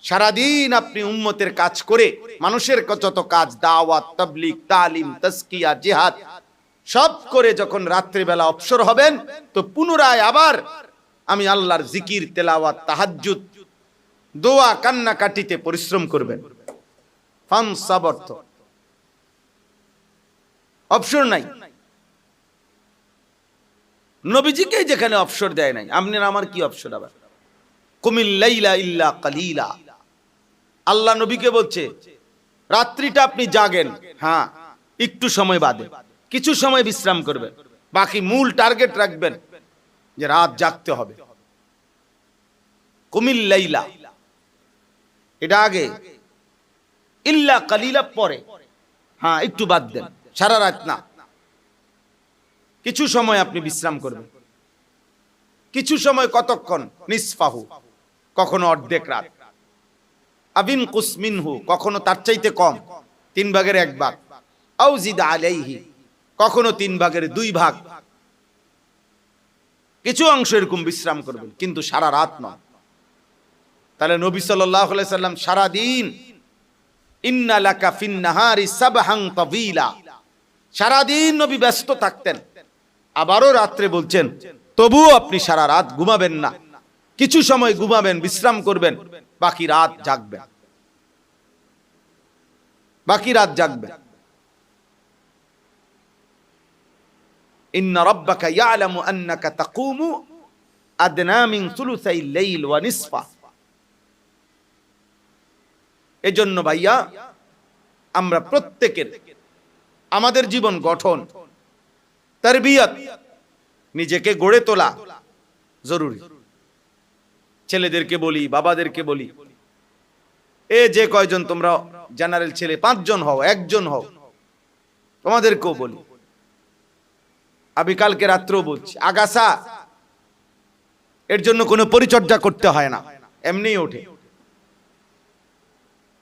সারাদিন আপনি উম্মতের কাজ করে, মানুষের যত কাজ, দাওয়াত, তাবলীগ, তালিম, তাজকিয়া, জিহাদ সব করে যখন রাত্রিবেলা অবসর হবেন, তো পুনরায় আবার আমি আল্লাহর জিকির, তেলাওয়াত, তাহাজ্জুদ, দোয়া, কান্নাকাটিতে পরিশ্রম করবেন। ফানসাব অর্থ অবসর নাই। নবীজিকে যেখানে অবসর দেয় নাই, আপনার আমার কি অবসর? আবার কুমিল লাইলা ইল্লা কালিলা, আল্লাহ নবীকে বলছে রাত্রিটা আপনি জাগেন, হ্যাঁ একটু সময় বাদে কিছু সময় বিশ্রাম করবেন, বাকি মূল টার্গেট রাখবেন যে রাত জাগতে হবে। কুমিল লাইলা এটা আগে, ইল্লা কালিলা পরে, হ্যাঁ একটু বাদ দেন, সারা রাত না, কিছু সময় আপনি বিশ্রাম করবেন। কিছু সময় কতক্ষণ? নিসফাহু, কখনো অর্ধেক রাত, আবিন কুসমিনহু, কখনো তার চাইতে কম, 1/3 আও জিদ আলাইহি, কখনো 3/2 ভাগ, কিছু অংশ এরকম বিশ্রাম করবেন, কিন্তু সারা রাত নয়। তাহলে নবী সাল্লাল্লাহু আলাইহি সাল্লাম সারা দিন, ইন্না লাকা ফিন নাহারি সাবহান তাওয়িলা, সারা দিন নবী ব্যস্ত থাকতেন। আবারও রাত্রে বলছেন তবুও আপনি সারা রাত ঘুমাবেন না, কিছু সময় ঘুমাবেন, বিশ্রাম করবেন, বাকি রাত জাগবেন, বাকি রাত জাগবেন। ইন্না রাব্বাকা ইয়ালামু আন্নাকা তাকুমু আদনা মিন সুলুসাইল লাইল ওয়া নিসফা। এজন্য ভাইয়া আমরা প্রত্যেকের আমাদের জীবন গঠন, তারবিয়ত, নিজেকে গড়ে তোলা জরুরি। ছেলেদেরকে বলি, বাবাদেরকে বলি, এ যে কয়জন তোমরা জেনারেল ছেলে 5 জন হও, 1 জন হও, তোমাদেরকেও বলি, আমি কালকে রাত্রেও বলছি, আগাছা এর জন্য কোনো পরিচর্যা করতে হয় না, এমনিই ওঠে।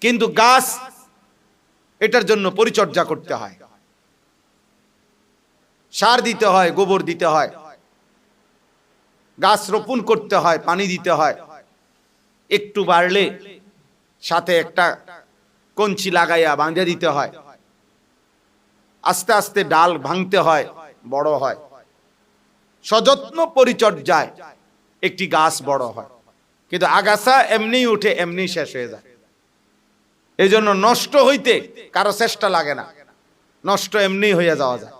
কিন্তু গাছ এটার জন্য পরিচর্যা করতে হয়, সার দিতে হয়, গোবর দিতে হয়, গাছ রোপণ করতে হয়, পানি দিতে হয়, একটু বাড়লে সাথে একটা কঞ্চি লাগাইয়া বাঁধে দিতে হয়, আস্তে আস্তে ডাল ভাঙতে হয়, বড় হয়, সযত্ন পরিচর্যায় একটি গাছ বড় হয়। কিন্তু আগাছা এমনি উঠে এমনি শেষ হয়ে যায়। এই জন্য নষ্ট হইতে কারো চেষ্টা লাগে না, নষ্ট এমনি হইয়া যাওয়া যায়।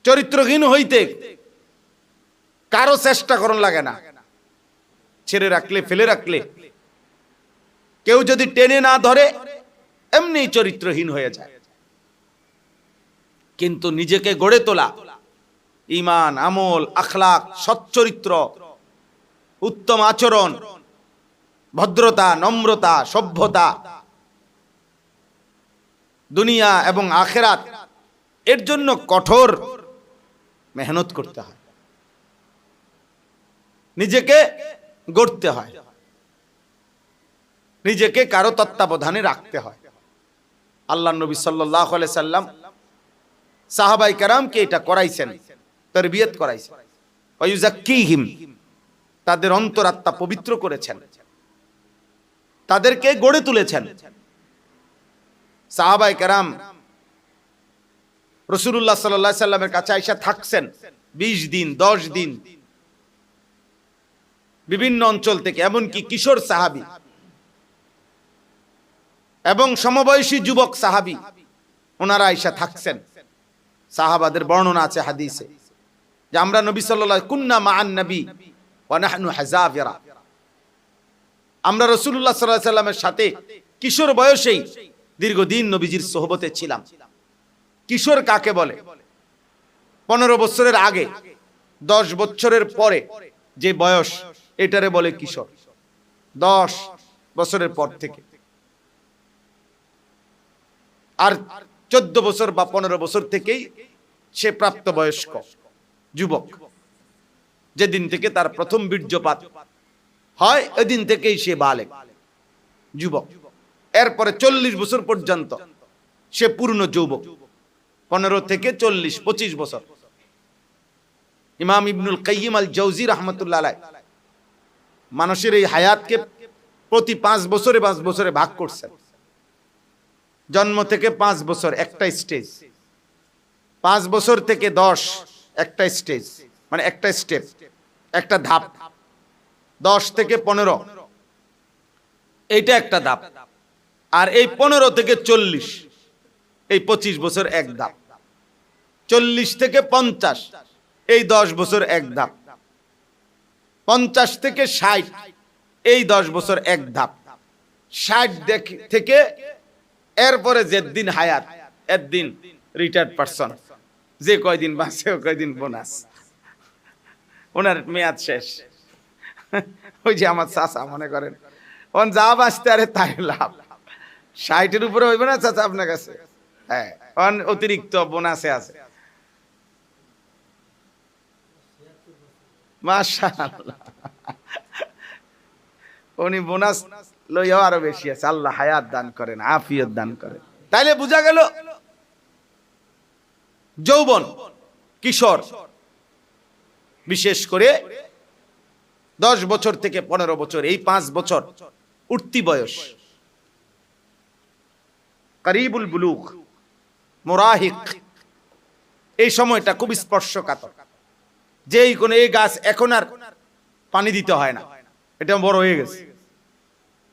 চরিত্রহীন হইতে কারো চেষ্টা করন লাগে না, ছেড়ে রাখলে, ফেলে রাখলে, কেউ যদি টেনে না ধরে এমনি চরিত্রহীন হয়ে যায়। কিন্তু নিজেকে গড়ে তোলা, ঈমান, আমল, আখলাক, সচ্চরিত্র, উত্তম আচরণ, ভদ্রতা, নম্রতা, সভ্যতা, দুনিয়া এবং আখিরাত, এর জন্য কঠোর মেহনত করতে হয়, নিজেকে গড়তে হয়, নিজেকে কারো তত্ত্বাবধানে রাখতে হয়। আল্লাহর নবী সাল্লাল্লাহু আলাইহি সাল্লাম সাহাবায়ে কেরামকে এটা করাইছেন, তারবিয়ত করাইছেন। ওয়ায়ুযাক্কিহিম, তাদের অন্তরাত্মা পবিত্র করেছেন, তাদেরকে গড়ে তুলেছেন। সাহাবায়ে কেরাম রাসূলুল্লাহ সাল্লাল্লাহু আলাইহি সাল্লামের কাছে আয়েশা থাকছেন 20 দিন, 10 দিন, বিভিন্ন অঞ্চল থেকে, এমনকি কিশোর সাহাবী এবং সমবয়সী যুবক সাহাবী, ওনারা আয়েশা থাকছেন। সাহাবাদের বর্ণনা আছে হাদিসে যে আমরা নবী সাল্লাল্লাহু কুন্না মা'আন নবী ওয়া নাহনু হাযাবিরা, আমরা রাসূলুল্লাহ সাল্লাল্লাহু আলাইহি সাল্লামের সাথে কিশোর বয়সেই দীর্ঘদিন নবীজির সোহবতে ছিলাম। কিশোর কাকে বলে? 15 বছরের আগে, 10 বছরের পরে যে বয়স, এটারে বলে কিশোর। 10 বছরের পর থেকে, আর 14 বছর বা 15 বছর থেকেই সে প্রাপ্তবয়স্ক যুবক। যেদিন থেকে তার প্রথম বীর্যপাত হয় ওই দিন থেকেই সে বালেগ, যুবক। এরপরে 40 বছর পর্যন্ত সে পূর্ণ যুবক। 15 থেকে 40, 25 বছর। ইমাম ইবনুল কাইয়িম আল জাওজি রাহমাতুল্লাহ আলাইহি মানুষের এই হায়াতকে প্রতি 5 বছরে 5 বছরে ভাগ করছেন। জন্ম থেকে 5 বছর একটা স্টেজ, 5 বছর থেকে 10 একটা স্টেজ, মানে একটা স্টেপ, একটা ধাপ। 10 থেকে 15 এইটা একটা ধাপ, আর এই 15 থেকে 40 এই 25 বছর এক ধাপ। 40 থেকে 50 এই 10 বছর এক ধাপ, 50 থেকে 60 এই 10 বছর এক ধাপ, 60 থেকে এরপরে যেদিন হায়াত একদিন রিটায়ার্ড পারসন, যে কয়দিন বাঁচে কয়দিন বোনাস, ওনার মেয়াদ শেষ। ওই যে আমার চাচা মনে করেন ওন যা বাঁচতে আরে তাই লাভ, 60-এর উপরে হইবে না চাচা আপনার কাছে? হ্যাঁ, ওন অতিরিক্ত বোনাসে আছে। মাশাআল্লাহ, উনি বোনাস লইয়াও আরো বেশি আছে। আল্লাহ হায়াত দান করেন, আফিয়ত দান করেন। তাইলে বোঝা গেল যৌবন, কিশোর, বিশেষ করে 10 বছর থেকে 15 বছর, এই 5 বছর উঠতি বয়স, করিবুল বুলুগ, মুরাহিক, এই সময়টা খুব স্পর্শকাতর। যেই কোন এই গাছ এখন আর পানি দিতে হয় না, এটা বড় হয়ে গেছে,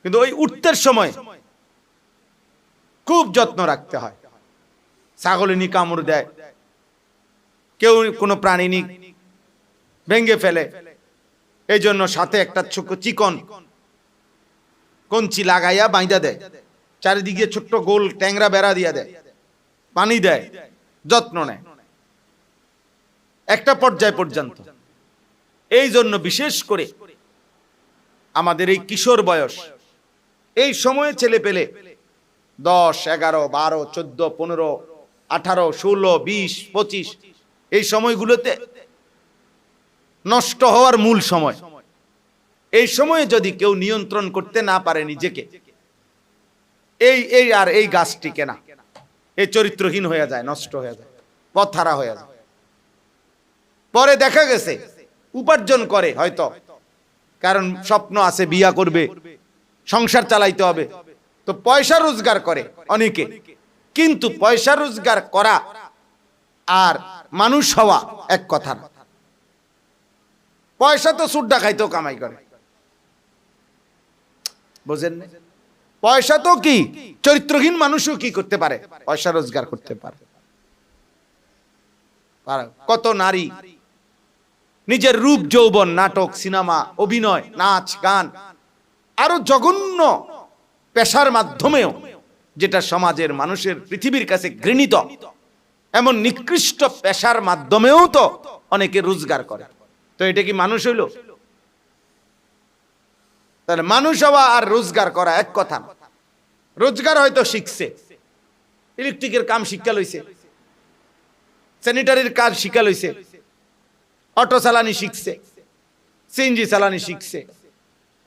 কিন্তু ওই উঠতের সময় খুব যত্ন রাখতে হয়। ছাগলিনী কামড় দেয়, কেউ কোনো প্রাণী ভেঙ্গে ফেলে, এই জন্য সাথে একটা ছোট্ট চিকন কঞ্চি লাগাইয়া বাইঁধা দেয়, চারিদিকে ছোট্ট গোল ট্যাংরা বেড়া দিয়া দেয়, পানি দেয়, যত্ন নেয় একটা পর্যায় পর্যন্ত। এই জন্য বিশেষ করে আমাদের এই কিশোর বয়স, এই সময়ে ছেলে পেলে 10, 11, 12, 14, 15, 18, 16, 20, 25 এই সময়গুলোতে নষ্ট হওয়ার মূল সময়। এই সময়ে যদি কেউ নিয়ন্ত্রণ করতে না পারে নিজেকে, এই গাছটিকে না, এই চরিত্রহীন হয়ে যায়, নষ্ট হয়ে যায়, পথহারা হয়ে যায়। পরে দেখা গেছে উপার্জন করে হয়তো, কারণ স্বপ্ন আছে বিয়া করবে, সংসার চালাইতে হবে, তো পয়সা রোজগার করে অনেকে, কিন্তু পয়সা রোজগার করা আর মানুষ হওয়া এক কথা না। পয়সা তো সুড্ডা খাইতেও কামাই করে, বুঝেন না? পয়সা তো কি চরিত্রহীন মানুষও কি করতে পারে, পয়সা রোজগার করতে পারে। কত নারী নিজের রূপ যৌবন, নাটক, সিনেমা, অভিনয়, নাচ, গান, আরো জঘন্য পেশার মাধ্যমেও, যেটা সমাজের মানুষের পৃথিবীর কাছে ঘৃণিত, এমন নিকৃষ্ট পেশার মাধ্যমেও তো অনেকে রোজগার করে। তো এটা কি মানুষ হইল? তাহলে মানুষ হওয়া আর রোজগার করা এক কথা না। রোজগার হয়তো শিখছে, ইলেকট্রিকের কাম শিক্ষা লইছে, স্যানিটারির কাজ শিক্ষা লইছে, অটো চালানি শিখছে, সিএনজি চালানি শিখছে,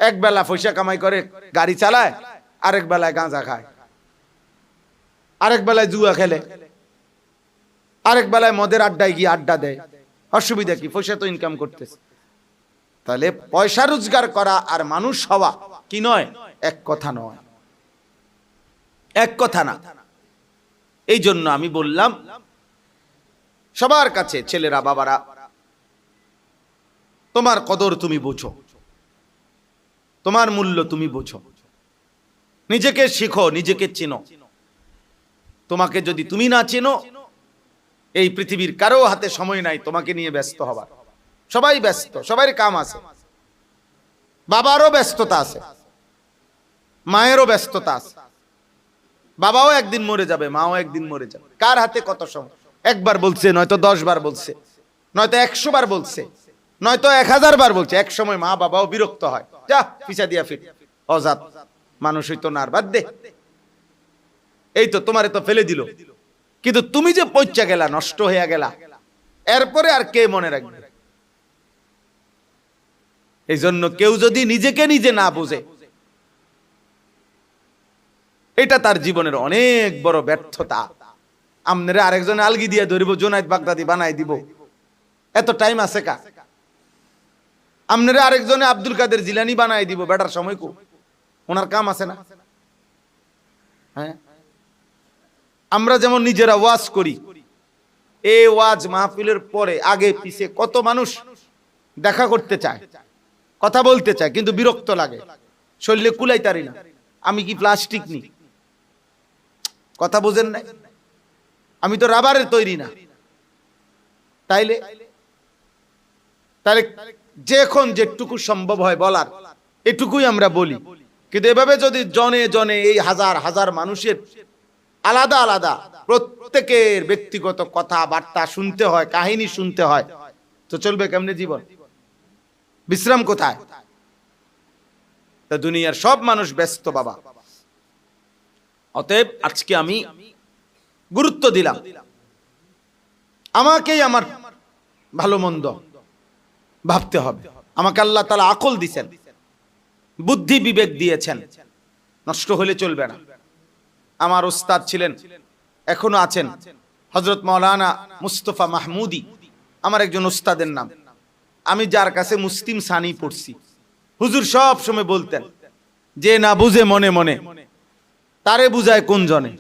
এক বেলা পয়সা কামাই করে গাড়ি চালায়, আরেক বেলায় গাঁজা খায়, আরেক বেলায় জুয়া খেলে, আরেক বেলায় মদের আড্ডায় গিয়ে আড্ডা দেয়। অসুবিধা কি? পয়সা তো ইনকাম করতেছে। তাহলে পয়সা রোজগার করা আর মানুষ হওয়া কি নয়? এক কথা নয়, এক কথা না। এই জন্য আমি বললাম সবার কাছে, ছেলেরা, বাবারা, তোমার কদর তুমি বোঝো, তোমার মূল্য তুমি বোঝো, নিজেকে শিখো, নিজেকে চেনো। তোমাকে যদি তুমি না চেনো, এই পৃথিবীর কারো হাতে সময় নাই তোমাকে নিয়ে ব্যস্ত হবার। সবাই ব্যস্ত, সবার কাম আছে, বাবারও ব্যস্ততা আছে, মায়েরও ব্যস্ততা আছে। বাবাও একদিন মরে যাবে, মাও একদিন মরে যাবে। কার হাতে কত সময়? একবার বলছে, নয়তো 10 বার বলছে, নয়তো 100 বার বলছে, নয়তো 1000 বার বলছে। এক সময় মা বাবাও বিরক্ত হয়, যা পিছা দিয়া ফির, অজাত মানুষ হইতো না, আর বাদ দে, এই তো তোমারে তো ফেলে দিল। কিন্তু তুমি যে পয়চা গেলা, নষ্ট হয়ে গেলা, এরপরে আর কে মনে রাখবে? এই জন্য কেউ যদি নিজেকে নিজে না বোঝে, এটা তার জীবনের অনেক বড় ব্যর্থতা। আমনেরা আরেকজন আলগি দিয়ে ধরিব, জোনায়েদ বাগদাদি বানাই দিব, এত টাইম আছে কা? আমনেরা আরেকজনে আব্দুল কাদের জিলানি বানাই দিব, বেটার সময় কো? ওনার কাম আছে না? হ্যাঁ, আমরা যেমন নিজেরা ওয়াজ করি, এই ওয়াজ মাহফিলের পরে আগে পিছে কত মানুষ দেখা করতে চায়, কথা বলতে চায়, কিন্তু বিরক্ত লাগে, শরীরে কুলাইতারি না। আমি কি প্লাস্টিক নি? কথা বোঝেন না? আমি তো রাবারের তৈরি না, তাইলে তাহলে যখন যেটুকু সম্ভব হয় বলার এটুকুই আমরা বলি। কিন্তু এভাবে যদি জনে জনে এই হাজার হাজার মানুষের আলাদা আলাদা প্রত্যেকের ব্যক্তিগত কথাবার্তা শুনতে হয়, কাহিনী শুনতে হয়, তো চলবে কেমনে জীবন? বিশ্রাম কোথায়? তা দুনিয়ার সব মানুষ ব্যস্ত বাবা। অতএব আজকে আমি গুরুত্ব দিলাম আমাকেই আমার ভালো মন্দ ভাবতে হবে। আমাকে আল্লাহ তাআলা আকল দিয়েছেন, বুদ্ধি বিবেক দিয়েছেন, নষ্ট হলে চলবে না। আমার উস্তাদ ছিলেন, এখনো আছেন, হযরত মাওলানা মুস্তাফা মাহমুদি আমার একজন উস্তাদের নাম। আমি যার কাছে মুসলিম সানি পড়ছি, হুজুর সব সময় বলতেন যে না বুঝে মনে মনে তারে বুঝায় কোন জনে,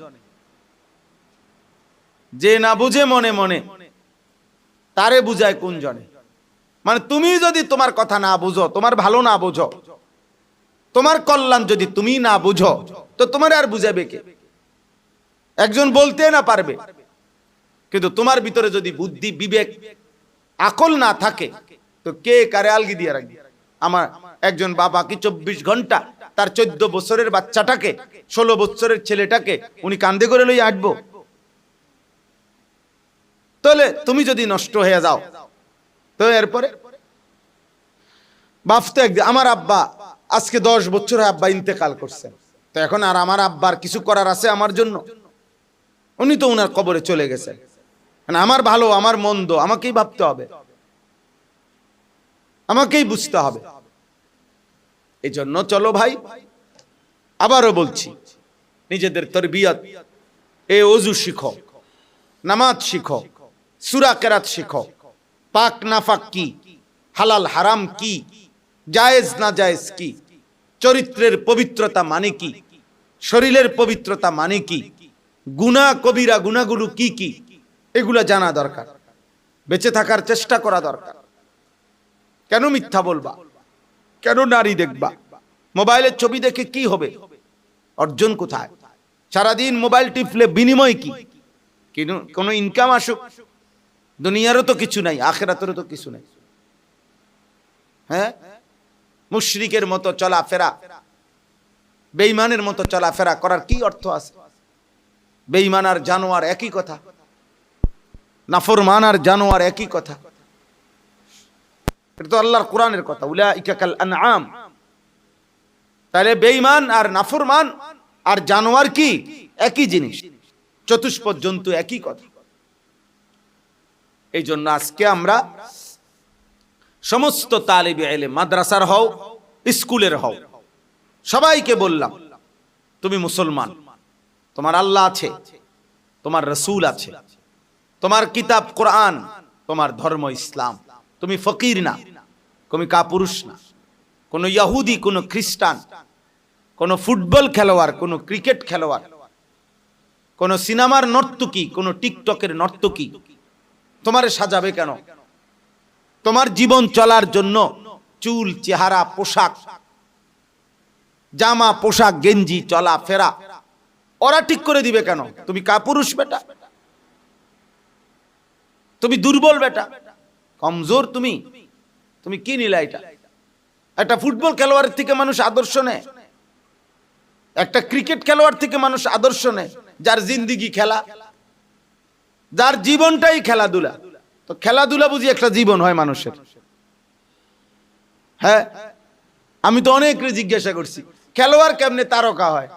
যে না বুঝে মনে মনে তারে বুঝায় কোন জনে। মানে তুমি যদি তোমার কথা না বুঝো, তোমার ভালো না বুঝো, তোমার কল্যাণ যদি তুমি না বুঝো, তো তোমার আর বুঝাবে কে? একজন বলতে না পারবে, কিন্তু তোমার ভিতরে যদি বুদ্ধি বিবেক আকল না থাকে, তো কে কারে আলগি দিয়ে রাখবে? আমার একজন বাবা কি 24 ঘন্টা তার 14 বছরের বাচ্চাটাকে, 16 বছরের ছেলেটাকে উনি কান্দে করে লই আটবো? তাহলে তুমি যদি নষ্ট হয়ে যাও, তো এরপরে বাফতে একদিন আমার আব্বা আজকে 10 বছর আব্বা ইন্তেকাল করছেন, তো এখন আর আমার আব্বার কিছু করার আছে আমার জন্য? উনি তো উনার কবরে চলে গেছেন। আমার ভালো আমার মন্দ আমাকেই ভাবতে হবে, আমাকেই বুঝতে হবে। এই জন্য চলো ভাই, আবারও বলছি, নিজেদের তরবিয়ত, এ ওযু শিখো, নামাজ শিখো, সূরা কেরাত শিখো, পাক নাফাক কি, হালাল হারাম কি, জায়েজ না জায়েজ কি, চরিত্রের পবিত্রতা মানে কি, শরীরের পবিত্রতা মানে কি, গুনাহ কবিরা গুনাহগুলো কি কি, এগুলা জানা দরকার, বেঁচে থাকার চেষ্টা করা দরকার। কেন মিথ্যা বলবা? কেন নারী দেখবা? মোবাইলের ছবি দেখে কি হবে? অর্জন কোথায়? সারাদিন মোবাইল টিপলে বিনিময় কি? কোনো ইনকাম আসুক? দুনিয়ারও তো কিছু নাই, আখিরাতেরও তো কিছু নাই। হ্যাঁ, মুশরিকের মতো চলাফেরা, বেঈমানের মতো চলাফেরা করার কি অর্থ আছে? বেঈমান আর জানোয়ার একই কথা, নাফরমান আর জানোয়ার একই কথা। এটা তো আল্লাহর কোরআনের কথা, উলাইকা কাল আনআম। তাহলে বেঈমান আর নাফরমান আর জানোয়ার কি? একই জিনিস, চতুষ্পদ জন্তু একই কথা। এই জন্য আজকে আমরা সমস্ত তালিবে ইলম, মাদ্রাসার হও স্কুলের হও, সবাইকে বললাম তুমি মুসলমান, তোমার আল্লাহ আছে, তোমার রাসূল আছে, তোমার কিতাব কোরআন, তোমার ধর্ম ইসলাম। তুমি ফকির না, তুমি কাপুরুষ না, কোন ইহুদি, কোন খ্রিস্টান, কোন ফুটবল খেলোয়াড়, কোন ক্রিকেট খেলোয়াড়, কোন সিনেমার নর্তকী, কোন টিকটকের নর্তকী তোমারে সাজাবে কেন? তোমার জীবন চলার জন্য চুল, চেহারা, পোশাক, জামা, পোশাক, গেঞ্জি, চলা ফেরা ওরা ঠিক করে দিবে কেন? তুমি কাপুরুষ বেটা, তুমি দুর্বল বেটা, কমজোর তুমি। তুমি কি নিলা? এটা একটা ফুটবল খেলোয়াড়ের থেকে মানুষ আদর্শ নেয়, একটা ক্রিকেট খেলোয়াড় থেকে মানুষ আদর্শ নেয়, যার জিন্দিগি খেলা, যার জীবনটাই খেলাধুলা। তো খেলাধুলা বুঝি একটা জীবন হয় মানুষের? হ্যাঁ, আমি তো অনেকরে জিজ্ঞাসা করছি খেলোয়াড় কেমনে তারকা হয়?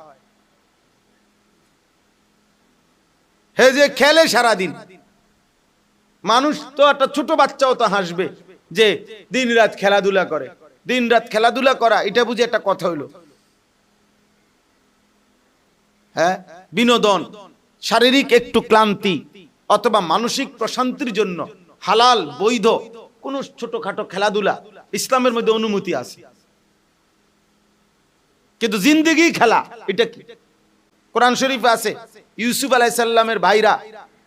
হে যে খেলে সারাদিন, মানুষ তো একটা ছোট বাচ্চাও তো হাসবে যে দিন রাত খেলাধুলা করে। দিন রাত খেলাধুলা করা এটা বুঝি একটা কথা হইলো? হ্যাঁ, বিনোদন, শারীরিক একটু ক্লান্তি অথবা মানসিক প্রশান্তির জন্য হালাল বৈধ কোন ছোটখাটো খেলাধুলা ইসলামের মধ্যে অনুমতি আছে, কিন্তু জিন্দেগি খেলা এটা কি? কোরআন শরীফে আছে, ইউসুফ আলাইহিস সালামের ভাইরা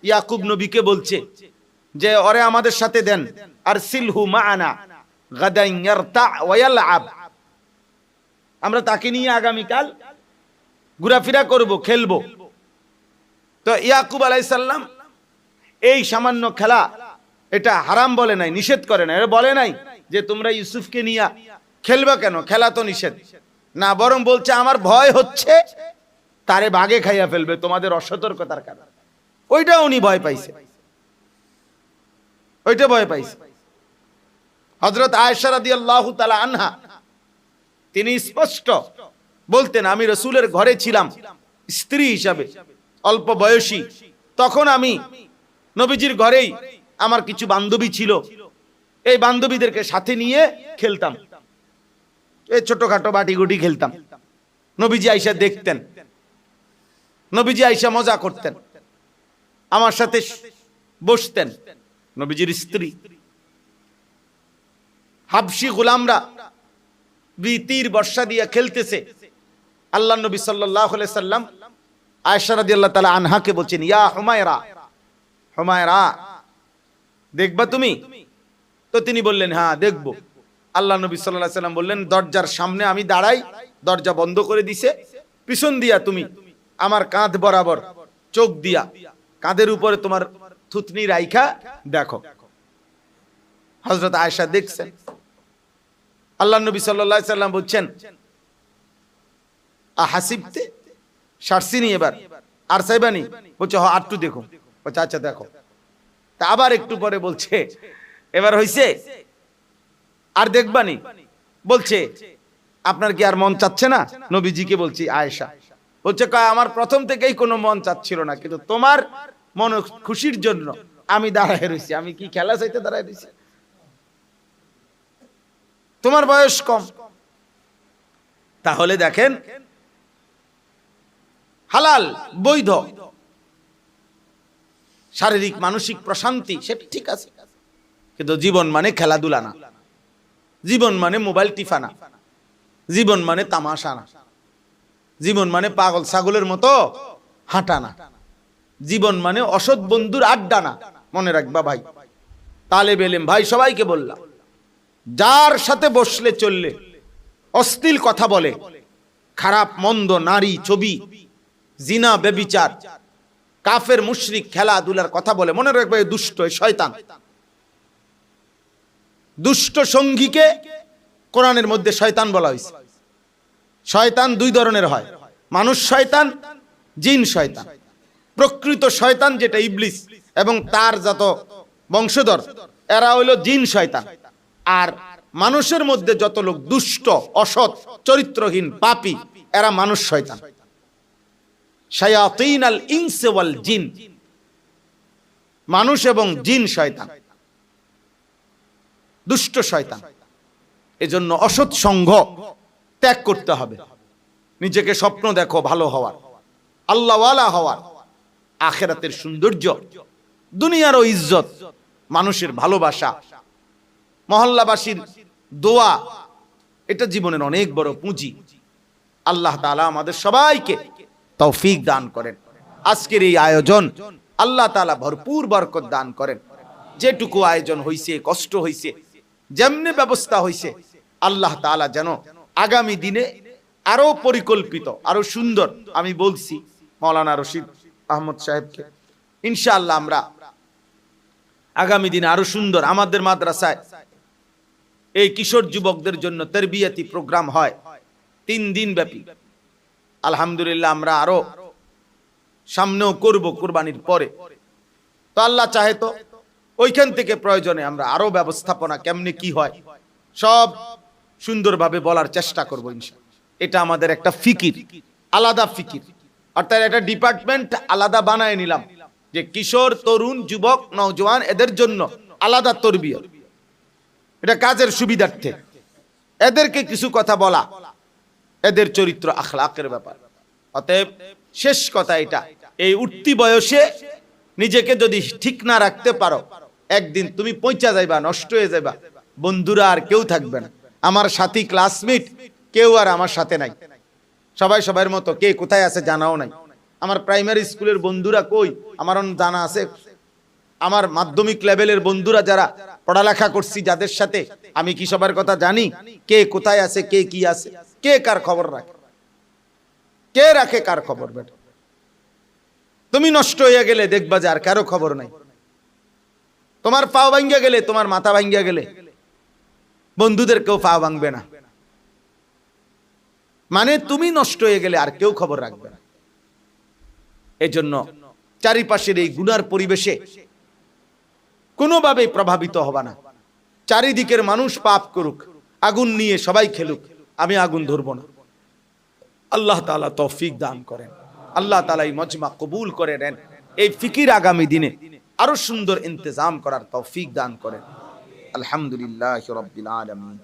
ইয়াকুব নবীকে বলছে যে ওরে আমাদের সাথে দেন, আরসিলহু মাআনা গাদান ইয়ারতা ওয়া ইয়ালআব, আমরা তাকে নিয়ে আগামী কাল ঘোরাফেরা করব, খেলবো। তো ইয়াকুব আলাইহিস সালাম এই সামান্য খেলা, এটা হারাম বলে নাই, নিষেধ করে নাই, বলে নাই যে তোমরা ইউসুফকে নিয়ে খেলবা কেন, খেলা তো নিষেধ না, বরং বলছে আমার ভয় হচ্ছে তারে বাগে খাইয়া ফেলবে তোমাদের অসতর্কতার কারণে। ওইটা উনি ভয় পাইছে, ওইটা ভয় পাইছে। হযরত আয়েশা রাদিয়াল্লাহু তাআলা আনহা তিনি স্পষ্ট বলতেন, আমি রাসূলের ঘরে ছিলাম স্ত্রী হিসাবে, অল্প বয়সী, তখন আমি নবীজির ঘরেই আমার কিছু বান্ধবী ছিল, এই বান্ধবীদেরকে সাথে নিয়ে খেলতাম, এই ছোটখাটো বাটিগুটি খেলতাম। নবীজি আয়েশা দেখতেন, নবীজি আয়েশা মজা করতেন, আমার সাথে বসতেন। নবীজির স্ত্রী হাবশি গোলামরা তীর বর্ষা দিয়ে খেলতেছে, আল্লাহ নবী সাল্লাল্লাহু আলাইহি সাল্লাম আয়েশা রাদিয়াল্লাহু তাআলা আনহাকে বলছেন, ইয়া হুমায়রা, হুমায়রা দেখবা তুমি? তো তিনি বললেন হ্যাঁ দেখবো। আল্লাহ নবী সাল্লাল্লাহু আলাইহি সাল্লাম বললেন, দরজার সামনে আমি দাঁড়াই, দরজা বন্ধ করে দিছে, পিছন দিয়া তুমি আমার কাঁধ বরাবর চোখ দিয়া কাঁধের উপরে তোমার থুতনি রাইখা দেখো। হযরত আয়েশা দেখছেন, আল্লাহ নবী সাল্লাল্লাহু আলাইহি সাল্লাম বলছেন, আহাসিবতে, শারসিনি এবার আর সাইবানি, বলছে হ আটটু দেখো, বলছে আচ্ছা দেখো। তা আবার একটু পরে বলছে এবার হইছে আর দেখবানি, বলছে আপনার কি আর মন চাচ্ছে না? নবীজিকে বলছি আয়েশা, বলছে কয় আমার প্রথম থেকেই কোনো মন চাচ্ছিল না, কিন্তু তোমার মন খুশির জন্য আমি দাঁড়ায় রইছি। আমি কি খেলা চাইতে দাঁড়ায় রইছি? তোমার বয়স কম। তাহলে দেখেন হালাল বৈধ শারীরিক মানসিক প্রশান্তি সেটা ঠিক আছে, কিন্তু জীবন মানে খেলাধুলা না, জীবন মানে মোবাইল টিপা না, জীবন মানে তামাশা না, জীবন মানে পাগল ছাগলের মতো হাঁটা না, জীবন মানে অসৎ বন্ধুর আড্ডা না। মনে রাখবা ভাই, তালেব ইলম ভাই সবাইকে বললাম, যার সাথে বসলে চললে অশ্লীল কথা বলে, খারাপ মন্দ নারী ছবি, জিনা ব্যভিচার, কাফের মুশরিক খেলাধুলার কথা বলে, মনে রাখবে দুষ্ট শয়তান। দুষ্ট সঙ্গীকে কোরআনের মধ্যে শয়তান বলা হয়েছে। শয়তান দুই ধরনের হয়, মানুষ শয়তান, জিন শয়তান। প্রকৃত শয়তান যেটা ইবলিস এবং তার যত বংশধর, এরা হইল জিন শয়তান। আর মানুষের মধ্যে যত লোক দুষ্ট, অসৎ, চরিত্রহীন, পাপী, এরা মানুষ শয়তান। শায়াতিনাল ইনসি ওয়াল জিন, মানুষ এবং জিন শয়তান, দুষ্ট শয়তান। এজন্য অসৎ সঙ্গ ত্যাগ করতে হবে। নিজেকে স্বপ্ন দেখো ভালো হওয়ার, আল্লাহওয়ালা হওয়ার, আখিরাতের সৌন্দর্য, দুনিয়ারও ইজ্জত, মানুষের ভালোবাসা, মহল্লাবাসীর দোয়া, এটা জীবনের অনেক বড় পুঁজি। আল্লাহ তাআলা আমাদের সবাইকে তৌফিক দান করেন। আজকের এই আয়োজন আল্লাহ তাআলা ভরপুর বরকত দান করেন। যেটুকু আয়োজন হইছে, কষ্ট হইছে, যেমনি ব্যবস্থা হইছে, আল্লাহ তাআলা যেন আগামী দিনে আরো পরিকল্পিত, আরো সুন্দর, আমি বলছি মাওলানা রশিদ আহমদ সাহেবকে, ইনশাআল্লাহ আমরা আগামী দিনে আরো সুন্দর আমাদের মাদ্রাসায় এই কিশোর যুবকদের জন্য তারবিয়াতি প্রোগ্রাম হয় 3 দিন ব্যাপী। আলহামদুলিল্লাহ আমরা আরো সামনেও করব কুরবানির পরে। তো আল্লাহ চাহে তো ওইখান থেকে প্রয়োজনে আমরা আরো ব্যবস্থাপনা কেমনে কি হয় সব সুন্দরভাবে বলার চেষ্টা করব ইনশাআল্লাহ। এটা আমাদের একটা ফিকির, আলাদা ফিকির, অর্থাৎ একটা ডিপার্টমেন্ট আলাদা বানায় নিলাম যে কিশোর, তরুণ, যুবক, নওজোয়ান, এদের জন্য আলাদা তরবিয়ত। এটা কাজের সুবিধার্থে এদেরকে কিছু কথা বলা, এদের চরিত্র আখলাকের ব্যাপার। অতএব শেষ কথা এটা, এই উঠতি বয়সে নিজেকে যদি ঠিক না রাখতে পারো, একদিন তুমি পৌঁছা যাইবা, নষ্ট হয়ে যাইবা, বন্ধুরা আর কেউ থাকবে না। আমার সাথী ক্লাসমেট কেউ আর আমার সাথে নাই, সবাই সবার মতো, কে কোথায় আছে জানাও নাই। আমার প্রাইমারি স্কুলের বন্ধুরা কই আমার জানা আছে, আমার মাধ্যমিক লেভেলের বন্ধুরা যারা পড়ালেখা করছি, যাদের সাথে আমি কি সবার কথা জানি, কে কোথায় আছে, কে কি আছে, কে কার খবর রাখে, কে রাখে কার খবর? বেটা তুমি নষ্ট হয়ে গেলে দেখবা যে আর কারো খবর নাই। তোমার পা ভাঙ্গা গেলে, তোমার মাথা ভাঙ্গা গেলে বন্ধুদের কেউ পা ভাঙবে না, মানে তুমি নষ্ট হয়ে গেলে আর কেউ খবর রাখবে না। এজন্য চারিপাশের এই গুনার পরিবেশে কোনোভাবে প্রভাবিত হবা না। চারিদিকের মানুষ পাপ করুক, আগুন নিয়ে সবাই খেলুক, আমি আগুন ধরবো না। আল্লাহ তাআলা তৌফিক দান করেন, আল্লাহ তাআলা এই মজমা কবুল করে নেন, এই ফিকির আগামী দিনে আরো সুন্দর ইন্তজাম করার তৌফিক দান করেন। আলহামদুলিল্লাহি রাব্বিল আলামিন।